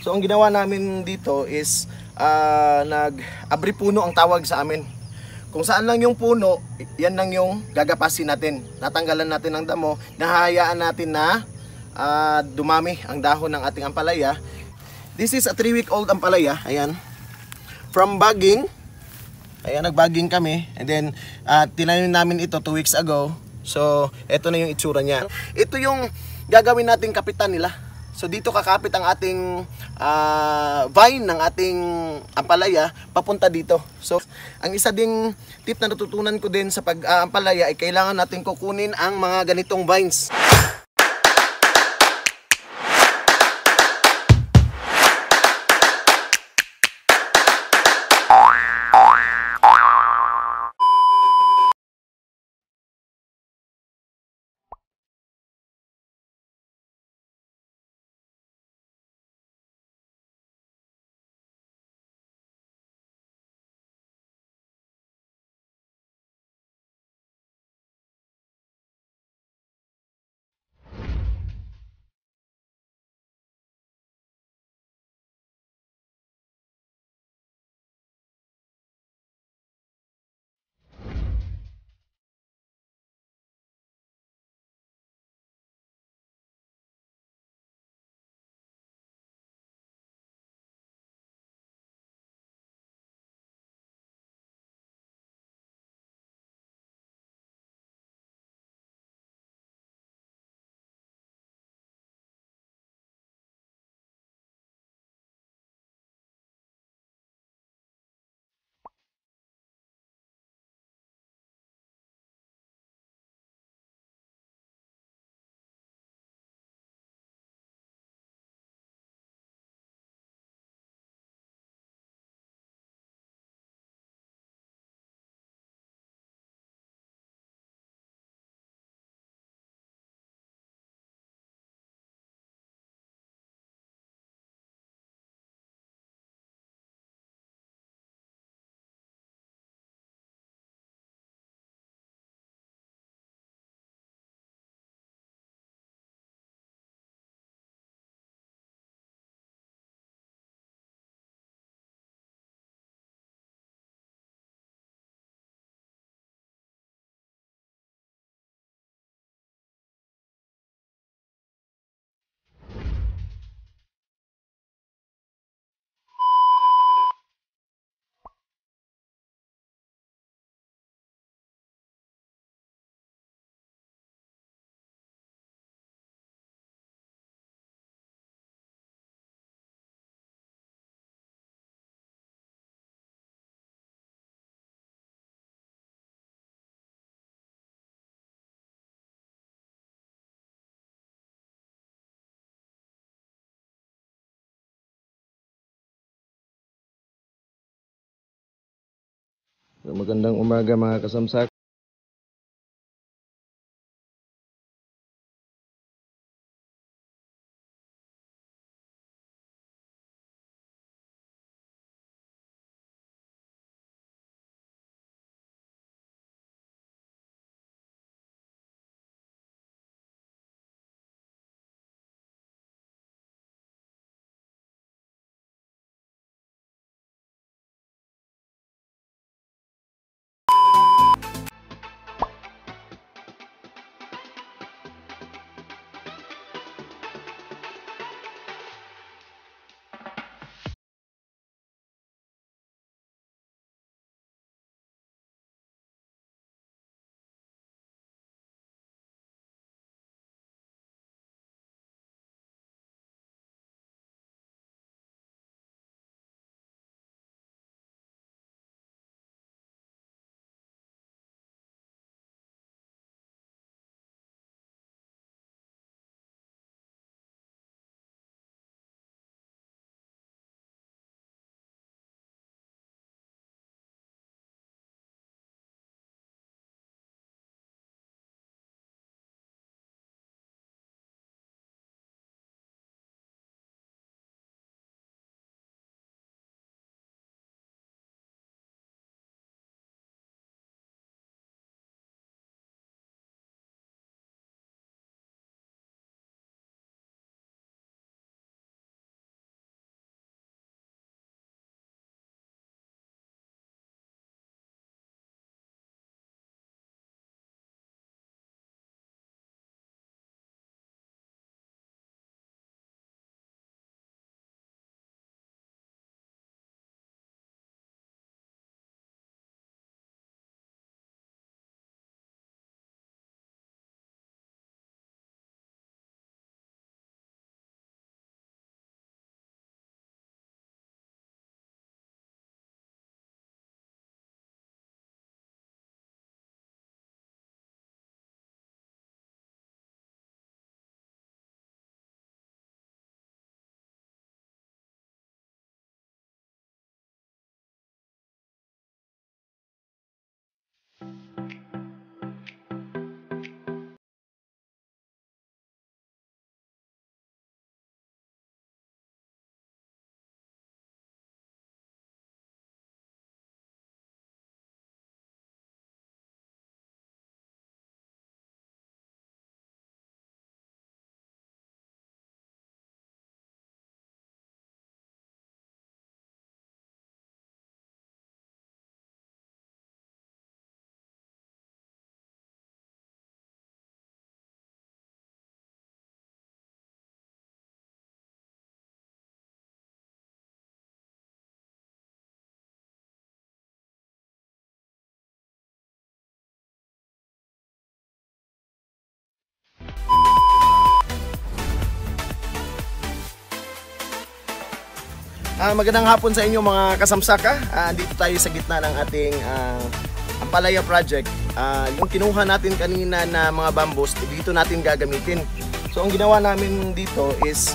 So ang ginawa namin dito is nag-abri puno ang tawag sa amin. Kung saan lang yung puno, yan lang yung gagapasin natin. Natanggalan natin ng damo, nahahayaan natin na dumami ang dahon ng ating ampalaya. This is a 3-week-old ampalaya. Ayan. From bagging, ayan, nag-bagging kami. And then, tinanim namin ito 2 weeks ago. So, ito na yung itsura niya. Ito yung gagawin nating kapitan nila. So, dito kakapit ang ating vine ng ating ampalaya papunta dito. So, ang isa ding tip na natutunan ko din sa pag-ampalaya ay kailangan natin kukunin ang mga ganitong vines. So, magandang umaga mga kasamsak. Magandang hapon sa inyo mga kasamsaka. Dito tayo sa gitna ng ating Ampalaya project. Yung kinuha natin kanina na mga bamboos, dito natin gagamitin. So ang ginawa namin dito is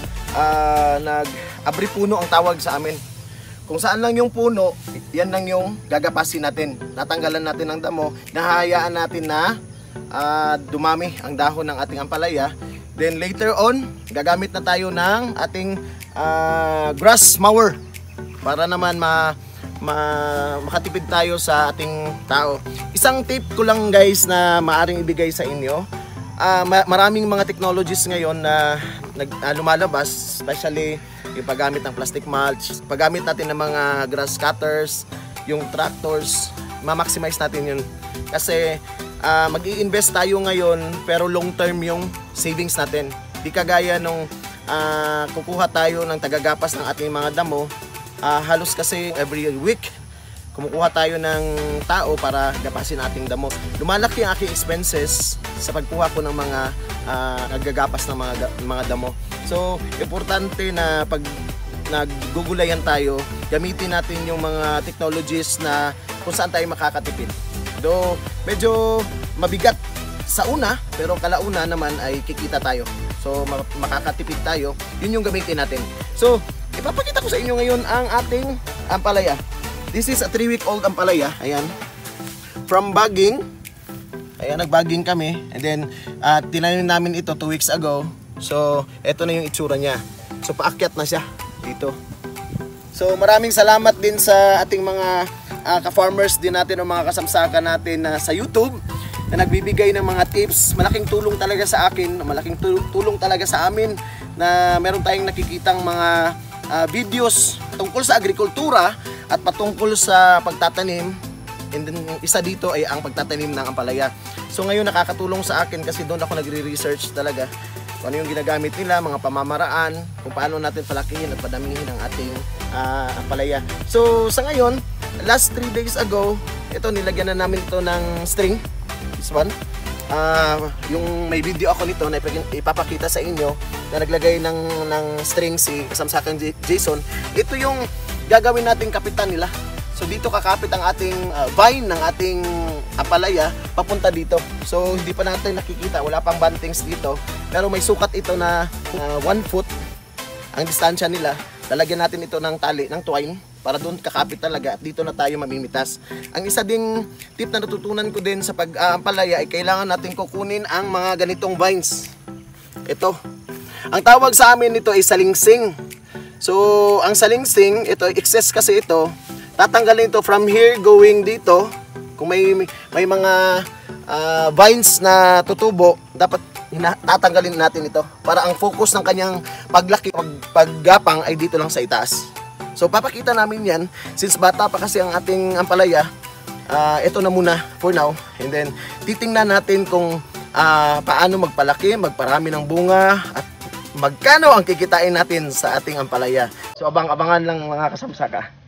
nag-abri puno ang tawag sa amin. Kung saan lang yung puno, yan lang yung gagapasin natin. Natanggalan natin ng damo, nahahayaan natin na dumami ang dahon ng ating ampalaya. Then later on, gagamit na tayo ng ating grass mower para naman makatipid tayo sa ating tao. Isang tip ko lang guys na maaring ibigay sa inyo, maraming mga technologies ngayon na lumalabas, especially yung paggamit ng plastic mulch, paggamit natin ng mga grass cutters, yung tractors, ma-maximize natin yun. Kasi mag-i-invest tayo ngayon pero long term yung savings natin. Di kagaya nung kukuha tayo ng tagagapas ng ating mga damo, halos kasi every week kumukuha tayo ng tao para gapasin ating damo. Lumalaki ang aking expenses sa pagkuha ko ng mga naggagapas ng mga damo. So importante na pag naggugulayan tayo, gamitin natin yung mga technologies na kung saan tayo makakatipid. Do medyo mabigat sa una, pero kalauna naman ay kikita tayo. So makakatipid tayo, yun yung gamitin natin. So ipapakita ko sa inyo ngayon ang ating ampalaya. This is a 3-week-old ampalaya. Ayan, from bagging, ayan, nag-bagging kami, and then tinanim namin ito 2 weeks ago. So eto na yung itsura niya. So paakyat na siya dito. So maraming salamat din sa ating mga ka-farmers din natin o mga kasamsaka natin sa YouTube na nagbibigay ng mga tips. Malaking tulong talaga sa akin, malaking tulong talaga sa amin na meron tayong nakikitang mga videos tungkol sa agrikultura at patungkol sa pagtatanim. And then isa dito ay ang pagtatanim ng ampalaya. So ngayon nakakatulong sa akin kasi doon ako nagre-research talaga kung ano yung ginagamit nila, mga pamamaraan, kung paano natin palakihin at padamihin ang ating ampalaya. So sa ngayon, last 3 days ago, ito nilagyan na namin ito ng string. This one, yung may video ako nito na ipapakita sa inyo na naglagay ng string si kasamsakan Jason. Ito yung gagawin nating kapitan nila. So dito kakapit ang ating vine ng ating ampalaya papunta dito. So hindi pa natin nakikita, wala pang bantings dito, pero may sukat ito na 1 foot ang distansya nila. Lalagyan natin ito ng tali, ng twine, para doon kakapit talaga at dito na tayo mamimitas. Ang isa ding tip na natutunan ko din sa pag-ampalaya ay kailangan natin kukunin ang mga ganitong vines. Ito. Ang tawag sa amin nito ay salingsing. So, ang salingsing, ito, excess kasi ito, tatanggalin ito from here going dito. Kung may mga vines na tutubo, dapat tatanggalin natin ito para ang focus ng kanyang paglaki, paggapang ay dito lang sa itaas. So papakita namin yan since bata pa kasi ang ating ampalaya. Ito na muna for now, and then titingnan natin kung paano magpalaki, magparami ng bunga at magkano ang kikitain natin sa ating ampalaya. So abang-abangan lang mga kasamsaka.